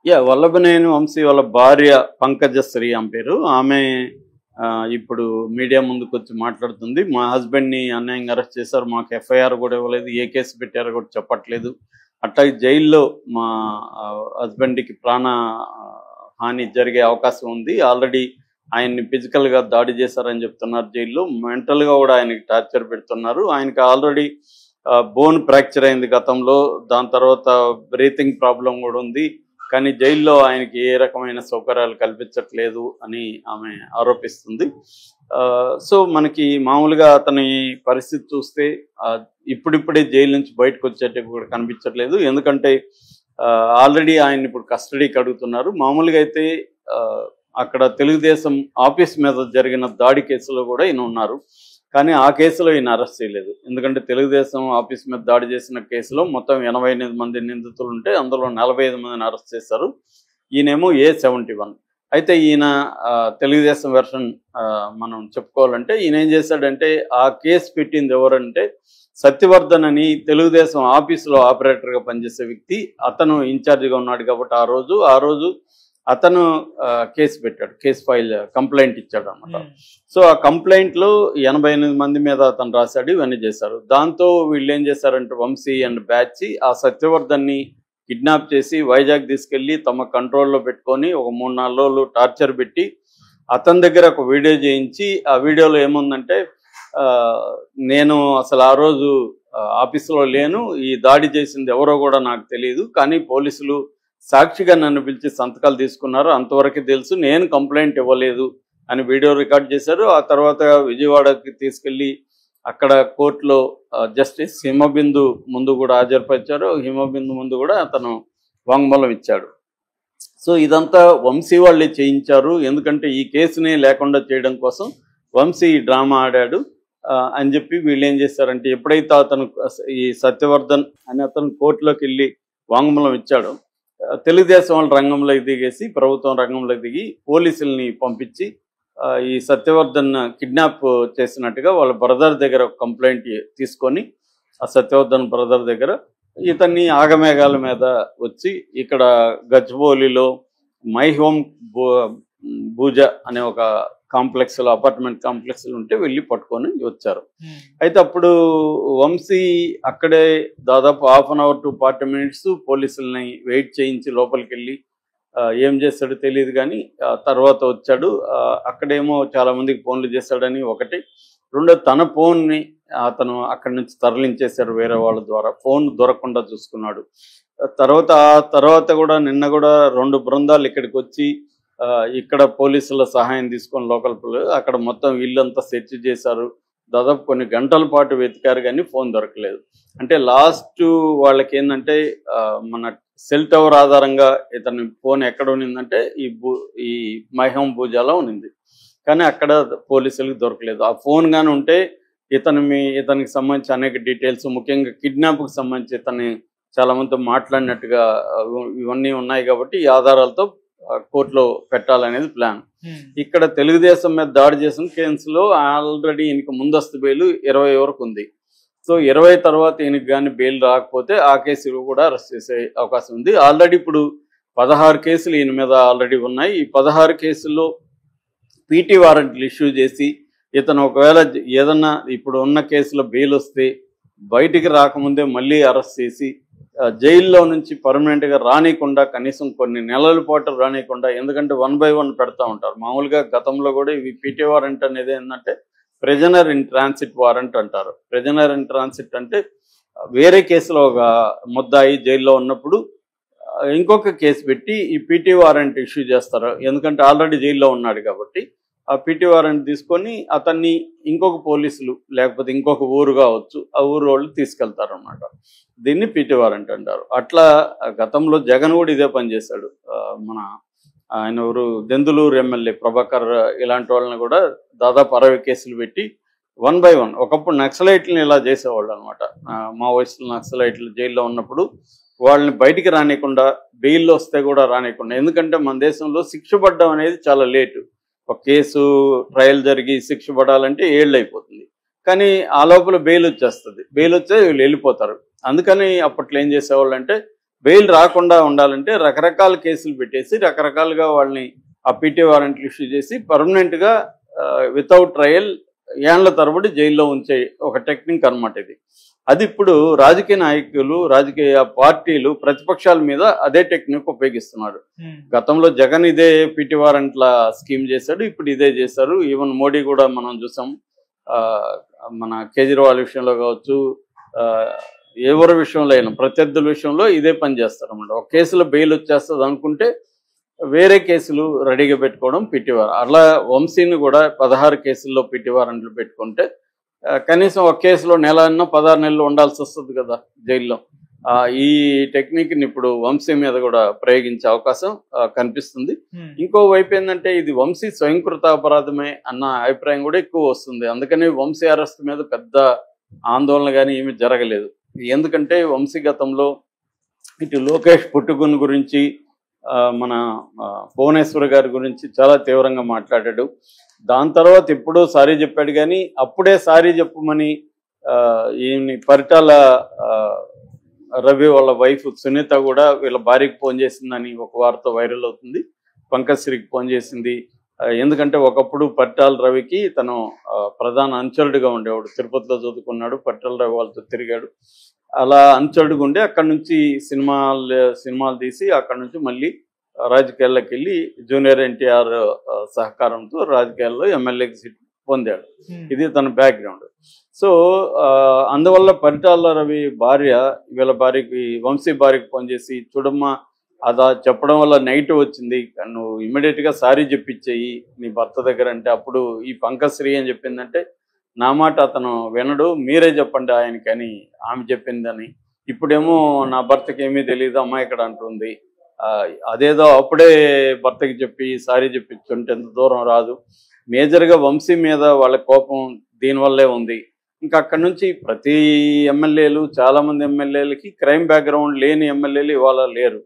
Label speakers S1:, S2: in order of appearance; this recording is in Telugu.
S1: వల్లభనేని వంశీ వాళ్ళ భార్య పంకజశ్రీ ఆమె పేరు. ఆమె ఇప్పుడు మీడియా ముందుకొచ్చి మాట్లాడుతుంది. మా హస్బెండ్‌ని అన్యాయంగా అరెస్ట్ చేశారు. మాకు ఎఫ్ఐఆర్ కూడా ఇవ్వలేదు. ఏ కేసు పెట్టారో కూడా చెప్పట్లేదు. అట్లాగే జైల్లో మా హస్బెండ్‌కి ప్రాణ హాని జరిగే అవకాశం ఉంది. ఆల్రెడీ ఆయన్ని ఫిజికల్‌గా దాడి చేశారని చెప్తున్నారు జైల్లో. మెంటల్‌గా కూడా ఆయనకి టార్చర్ పెడుతున్నారు. ఆయనకి ఆల్రెడీ బోన్ ఫ్రాక్చర్ అయింది గతంలో. దాని తర్వాత బ్రీతింగ్ ప్రాబ్లం కూడా ఉంది. కానీ జైల్లో ఆయనకి ఏ రకమైన సౌకర్యాలు కల్పించట్లేదు అని ఆమె ఆరోపిస్తుంది. సో మనకి మామూలుగా అతని పరిస్థితి చూస్తే ఇప్పుడిప్పుడే జైలు నుంచి బయటకు వచ్చేట్టు కూడా కనిపించట్లేదు. ఎందుకంటే ఆల్రెడీ ఆయన ఇప్పుడు కస్టడీకి అడుగుతున్నారు. మామూలుగా అయితే అక్కడ తెలుగుదేశం ఆఫీస్ మీద జరిగిన దాడి కేసులో కూడా ఈయన ఉన్నారు. కానీ ఆ కేసులో ఈయన అరెస్ట్ చేయలేదు. ఎందుకంటే తెలుగుదేశం ఆఫీస్ మీద దాడి చేసిన కేసులో మొత్తం 88 మంది నిందితులు ఉంటే అందులో 45 మందిని అరెస్ట్ చేశారు. ఈయనేమో A71. అయితే ఈయన తెలుగుదేశం వెర్షన్ మనం చెప్పుకోవాలంటే ఈయన ఏం చేశాడంటే ఆ కేసు పెట్టింది ఎవరంటే సత్యవర్ధన్ అని తెలుగుదేశం ఆఫీసులో ఆపరేటర్గా పనిచేసే వ్యక్తి. అతను ఇన్ఛార్జిగా ఉన్నాడు కాబట్టి ఆ రోజు అతను కేసు పెట్టాడు. కేసు ఫైల్ కంప్లైంట్ ఇచ్చాడు అనమాట. సో ఆ కంప్లైంట్లో 88 మంది మీద అతను రాశాడు. ఇవన్నీ చేశారు. దాంతో వీళ్ళు ఏం చేశారంటే వంశీ అండ్ బ్యాచ్ ఆ సత్యవర్ధన్ని కిడ్నాప్ చేసి వైజాగ్ తీసుకెళ్ళి తమ కంట్రోల్లో పెట్టుకొని ఒక 3-4 రోజులు టార్చర్ పెట్టి అతని దగ్గర ఒక వీడియో చేయించి ఆ వీడియోలో ఏముందంటే నేను అసలు ఆ రోజు ఆఫీసులో లేను, ఈ దాడి చేసింది ఎవరో కూడా నాకు తెలియదు, కానీ పోలీసులు సాక్షిగా నన్ను పిలిచి సంతకాలు తీసుకున్నారు, అంతవరకు తెలుసు, నేను కంప్లైంట్ ఇవ్వలేదు అని వీడియో రికార్డ్ చేశారు. ఆ తర్వాత విజయవాడకి తీసుకెళ్ళి అక్కడ కోర్టులో జస్టిస్ హిమబిందు ముందు కూడా హాజరుపరిచారు. హిమబిందు ముందు కూడా అతను వాంగ్మూలం ఇచ్చాడు. సో ఇదంతా వంశీ వాళ్ళే చేయించారు. ఎందుకంటే ఈ కేసుని లేకుండా చేయడం కోసం వంశీ డ్రామా ఆడాడు అని చెప్పి వీళ్ళు ఏం చేశారంటే ఎప్పుడైతే అతను ఈ సత్యవర్ధన్ అని అతను కోర్టులోకి వెళ్ళి వాంగ్మూలం ఇచ్చాడో తెలుగుదేశం వాళ్ళు రంగంలోకి దిగేసి ప్రభుత్వం రంగంలోకి దిగి పోలీసుల్ని పంపించి ఈ సత్యవర్ధన్ కిడ్నాప్ చేసినట్టుగా వాళ్ళ బ్రదర్ దగ్గర ఒక కంప్లైంట్ తీసుకొని ఆ సత్యవర్ధన్ బ్రదర్ దగ్గర ఇతన్ని ఆగమేఘాల మీద వచ్చి ఇక్కడ గచ్చిబౌలిలో మై హోమ్ భూజ అనే ఒక కాంప్లెక్స్లో అపార్ట్మెంట్ కాంప్లెక్స్లో ఉంటే వెళ్ళి పట్టుకొని వచ్చారు. అయితే అప్పుడు వంశీ అక్కడే దాదాపు 1/2 అవర్ to 40 minutes పోలీసుల్ని వెయిట్ చేయించి లోపలికి వెళ్ళి ఏం చేస్తాడో తెలియదు కానీ తర్వాత వచ్చాడు. అక్కడేమో చాలా మందికి ఫోన్లు చేశాడని ఒకటి, రెండో తన ఫోన్ని అతను అక్కడి నుంచి తరలించేశాడు వేరే వాళ్ళ ద్వారా, ఫోన్ దొరకకుండా చూసుకున్నాడు. తర్వాత కూడా నిన్న కూడా 2 బృందాలు ఇక్కడికి వచ్చి ఇక్కడ పోలీసుల సహాయం తీసుకొని లోకల్ అక్కడ మొత్తం ఇల్లంతా సెర్చ్ చేశారు. దాదాపు కొన్ని గంటల పాటు వెతికారు కానీ ఫోన్ దొరకలేదు. అంటే లాస్ట్ వాళ్ళకి ఏంటంటే మన సెల్ టవర్ ఆధారంగా ఇతని ఫోన్ ఎక్కడ ఉన్నిందంటే ఈ మైహోమ్ భూజాలో ఉన్నింది. కానీ అక్కడ పోలీసులకు దొరకలేదు. ఆ ఫోన్ కానీ ఉంటే ఇతనికి సంబంధించి అనేక డీటెయిల్స్, ముఖ్యంగా కిడ్నాప్కి సంబంధించి ఇతన్ని చాలా మందితో మాట్లాడినట్టుగా ఇవన్నీ ఉన్నాయి. కాబట్టి ఈ ఆధారాలతో కోర్టులో పెట్టాలనేది ప్లాన్. ఇక్కడ తెలుగుదేశం మీద దాడి చేసిన కేసులో ఆల్రెడీ ఈయనకి ముందస్తు బెయిల్ 20 వరకు ఉంది. సో 20 తర్వాత ఈయనకి కానీ బెయిల్ రాకపోతే ఆ కేసులు కూడా అరెస్ట్ చేసే అవకాశం ఉంది. ఆల్రెడీ ఇప్పుడు 16 కేసులు ఈయన మీద ఆల్రెడీ ఉన్నాయి. ఈ 16 కేసుల్లో పీటీ వారెంట్లు ఇష్యూ చేసి ఇతను ఒకవేళ ఏదన్నా ఇప్పుడు ఉన్న కేసులో బెయిల్ వస్తే బయటికి రాకముందే మళ్ళీ అరెస్ట్ చేసి జైల్లో నుంచి పర్మనెంట్గా రానియకుండా కనీసం కొన్ని నెలల పాటు రానియకుండా, ఎందుకంటే 1 by 1 పెడతా ఉంటారు. మామూలుగా గతంలో కూడా ఇవి పీటీ వారెంట్ అనేది ఏంటంటే ప్రిజనర్ ఇన్ ట్రాన్సిట్ వారెంట్ అంటారు. ప్రిజనర్ ఇన్ ట్రాన్సిట్ అంటే వేరే కేసులో ఒక ముద్దాయి జైల్లో ఉన్నప్పుడు ఇంకొక కేసు పెట్టి ఈ పీటీ వారెంట్ ఇష్యూ చేస్తారు. ఎందుకంటే ఆల్రెడీ జైల్లో ఉన్నాడు కాబట్టి ఆ పీటీ వారెంట్ తీసుకొని అతన్ని ఇంకొక పోలీసులు లేకపోతే ఇంకొక ఊరు కావచ్చు, ఆ ఊరు వాళ్ళు తీసుకెళ్తారు అన్నమాట. దీన్ని పీటీ వారెంట్ అంటారు. అట్లా గతంలో జగన్ కూడా ఇదే పని చేశాడు. ఆయన ఊరు దెందులూరు ఎమ్మెల్యే ప్రభాకర్ ఇలాంటి వాళ్ళని కూడా దాదాపు 60 కేసులు పెట్టి 1 by 1 ఒకప్పుడు నక్సలైట్లను ఇలా చేసేవాళ్ళు అనమాట. మావోయిస్టులు నక్సలైట్లు జైల్లో ఉన్నప్పుడు వాళ్ళని బయటికి రానియకుండా, బెయిల్లో వస్తే కూడా రానియకుండా. ఎందుకంటే మన దేశంలో శిక్ష పడడం అనేది చాలా లేటు. ఒక కేసు ట్రయల్ జరిగి శిక్ష పడాలంటే 7 ఏళ్ళు అయిపోతుంది. కానీ ఆ లోపల బెయిల్ వచ్చేస్తుంది. బెయిల్ వచ్చే వీళ్ళు వెళ్ళిపోతారు. అందుకని అప్పట్లో ఏం చేసేవాళ్ళు అంటే బెయిల్ రాకుండా ఉండాలంటే రకరకాల కేసులు పెట్టేసి రకరకాలుగా వాళ్ళని ఆ పీటీ వారెంట్లు ఇష్యూ చేసి పర్మనెంట్గా వితౌట్ ట్రయల్ ఏళ్ల తరబడి జైల్లో ఉంచే ఒక టెక్నిక్ అనమాట ఇది. అది ఇప్పుడు రాజకీయ నాయకులు, రాజకీయ పార్టీలు, ప్రతిపక్షాల మీద అదే టెక్నిక్ ఉపయోగిస్తున్నారు. గతంలో జగన్ ఇదే పీటీ వారెంట్ల స్కీమ్ చేశాడు, ఇప్పుడు ఇదే చేశారు. ఈవెన్ మోడీ కూడా మనం చూసాం, మన కేజ్రీవాల్ విషయంలో కావచ్చు, ఎవరి విషయంలో అయినా ప్రత్యర్థుల విషయంలో ఇదే పని చేస్తారు అన్నమాట. ఒక కేసులో బెయిల్ వచ్చేస్తుంది అనుకుంటే వేరే కేసులు రెడీగా పెట్టుకోవడం పీటీ వారెంట్. అలా వంశీని కూడా 16 కేసుల్లో పీటీ వారెంట్లు పెట్టుకుంటే కనీసం ఒక కేసులో నెల అన్నా 16 నెలలు ఉండాల్సి వస్తుంది కదా జైల్లో. ఈ టెక్నిక్ని ఇప్పుడు వంశీ మీద కూడా ప్రయోగించే అవకాశం కనిపిస్తుంది. ఇంకో వైపు ఏంటంటే ఇది వంశీ స్వయంకృత అపరాధమే అన్న అభిప్రాయం కూడా ఎక్కువ వస్తుంది. అందుకని వంశీ అరెస్ట్ మీద పెద్ద ఆందోళన కానీ ఏమీ జరగలేదు. ఎందుకంటే వంశీ గతంలో ఇటు లోకేష్ పుట్టుగున్ గురించి, మన భువనేశ్వర్ గారి గురించి చాలా తీవ్రంగా మాట్లాడాడు. దాని తర్వాత ఎప్పుడో సారీ చెప్పాడు, కానీ అప్పుడే సారీ చెప్పమని ఈయన పరిటాల రవి వాళ్ళ వైఫ్ సునీత కూడా వీళ్ళ భార్యకి ఫోన్ చేసిందని ఒక వార్త వైరల్ అవుతుంది. పంకజ్ శ్రీకి ఫోన్ చేసింది. ఎందుకంటే ఒకప్పుడు పరిటాల రవికి తను ప్రధాన అనుచరుడిగా ఉండేవాడు. తిరుపతిలో చదువుకున్నాడు, పరిటాల రవి వాళ్ళతో తిరిగాడు. అలా అనుచరుడుగా ఉండి అక్కడి నుంచి సినిమాలు తీసి అక్కడి నుంచి మళ్ళీ రాజకీయాల్లోకి వెళ్ళి జూనియర్ ఎన్టీఆర్ సహకారంతో రాజకీయాల్లో ఎమ్మెల్యేకి సీట్ పొందాడు. ఇది తన బ్యాక్గ్రౌండ్. సో అందువల్ల పరిటాల రవి భార్య వీళ్ళ భార్యకి, వంశీ భార్యకి ఫోన్ చేసి, చూడమ్మా అదా చెప్పడం వల్ల నెగిటివ్ వచ్చింది, నువ్వు ఇమ్మీడియట్గా సారీ చెప్పించేయి నీ భర్త దగ్గర అంటే, అప్పుడు ఈ పంకజ్ శ్రీ అని చెప్పిందంటే, నా మాట అతను వినడు, మీరే చెప్పండి ఆయనకని ఆమె చెప్పిందని. ఇప్పుడేమో నా భర్తకి ఏమీ తెలియదు అమ్మాయి ఇక్కడ అంటుంది. అదేదో అప్పుడే భర్తకి చెప్పి సారీ చెప్పించుంటే ఎంత దూరం రాదు. మేజర్గా వంశీ మీద వాళ్ళ కోపం దీనివల్లే ఉంది. ఇంకా అక్కడి నుంచి ప్రతి ఎమ్మెల్యేలు, చాలామంది ఎమ్మెల్యేలకి క్రైమ్ బ్యాక్గ్రౌండ్ లేని ఎమ్మెల్యేలు ఇవాళ లేరు.